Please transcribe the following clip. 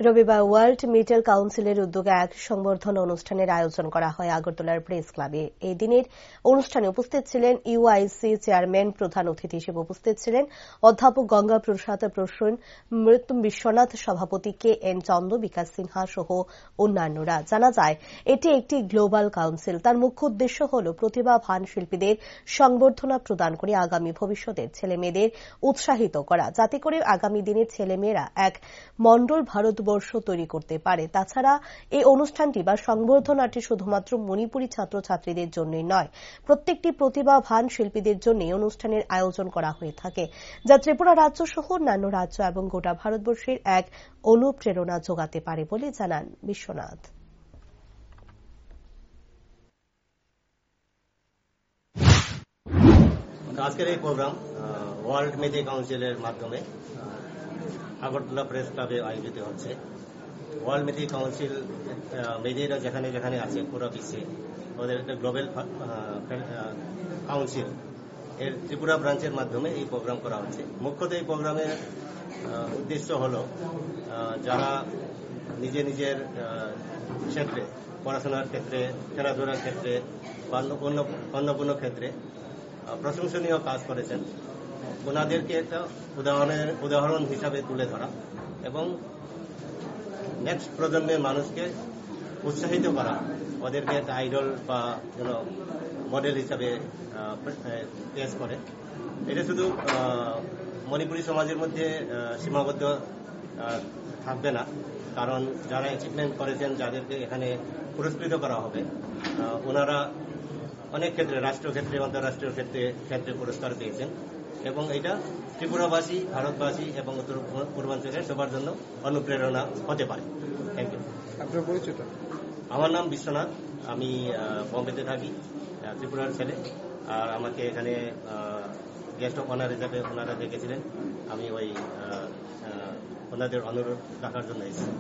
রবিবার world middle কাউন্সিলের উদ্যোগে এক সংবর্ধনা অনুষ্ঠানের আয়োজন করা হয় আগরতলার প্রেস ক্লাবে। এই দিনের অনুষ্ঠানে উপস্থিত ছিলেন ইউআইসি চেয়ারম্যান। প্রধান অতিথি হিসেবে উপস্থিত ছিলেন অধ্যাপক গঙ্গা প্রসাদ প্রসূন, মৃত্যুম বিশ্বনাথ সভাপতি KN চন্দ, বিকাশ সিনহা সহ অন্যান্যরা। জানা যায়, এটি একটি গ্লোবাল কাউন্সিল। তার মুখ্য উদ্দেশ্য হল প্রতিভাবান শিল্পীদের সংবর্ধনা প্রদান করে আগামী ভবিষ্যতের ছেলেমেয়েদের উৎসাহিত করা, যাতে করে আগামী দিনে ছেলেমেয়েরা এক মন্ডল ভারতবর্ষ তৈরি করতে পারে। তাছাড়া এই অনুষ্ঠানটি বা সংবর্ধনাটি শুধুমাত্র মণিপুরী ছাত্রছাত্রীদের জন্যই নয়, প্রত্যেকটি প্রতিভাবান শিল্পীদের জন্য অনুষ্ঠানের আয়োজন করা হয়ে থাকে, যা ত্রিপুরা রাজ্য সহ অন্যান্য রাজ্য এবং গোটা ভারতবর্ষের এক অনুপ্রেরণা যোগাতে পারে বলে জানান বিশ্বনাথ। আজকের এই প্রোগ্রাম ওয়ার্ল্ড মিডিয়া কাউন্সিলের মাধ্যমে আগরতলা প্রেস ক্লাবে আয়োজিত হচ্ছে। ওয়ার্ল্ড মিডিয়া কাউন্সিল মিডিয়ারা যেখানে যেখানে আছে পুরো বিশ্বে, ওদের একটা গ্লোবাল কাউন্সিল এর ত্রিপুরা ব্রাঞ্চের মাধ্যমে এই প্রোগ্রাম করা হচ্ছে। মুখ্যত এই প্রোগ্রামের উদ্দেশ্য হল যারা নিজের ক্ষেত্রে, পড়াশোনার ক্ষেত্রে, খেলাধুলার ক্ষেত্রে বা অন্য কোনো ক্ষেত্রে প্রশংসনীয় কাজ করেছেন, ওনাদেরকে একটা উদাহরণ হিসাবে তুলে ধরা এবং নেক্সট প্রজন্মের মানুষকে উৎসাহিত করা, ওদেরকে একটা আইডল বা মডেল হিসাবে পেশ করে। এটা শুধু মণিপুরী সমাজের মধ্যে সীমাবদ্ধ থাকবে না, কারণ যারা অ্যাচিভমেন্ট করেছেন, যাদেরকে এখানে পুরস্কৃত করা হবে, ওনারা অনেক ক্ষেত্রে, রাষ্ট্রক্ষেত্রে, আন্তঃরাষ্ট্রীয় ক্ষেত্রে পুরস্কার পেয়েছেন এবং এটা ত্রিপুরাবাসী, ভারতবাসী এবং উত্তর পূর্বাঞ্চলের সবার জন্য অনুপ্রেরণা হতে পারে। Thank you. আপনার পরিচয়টা? আমার নাম বিশ্বনাথ, আমি বম্বেতে থাকি, ত্রিপুরার ছেলে। আর আমাকে এখানে গেস্ট অফ অনার হিসাবে ওনারা ডেকেছিলেন, আমি ওই ওনাদের অনুরোধ রাখার জন্য এসেছি।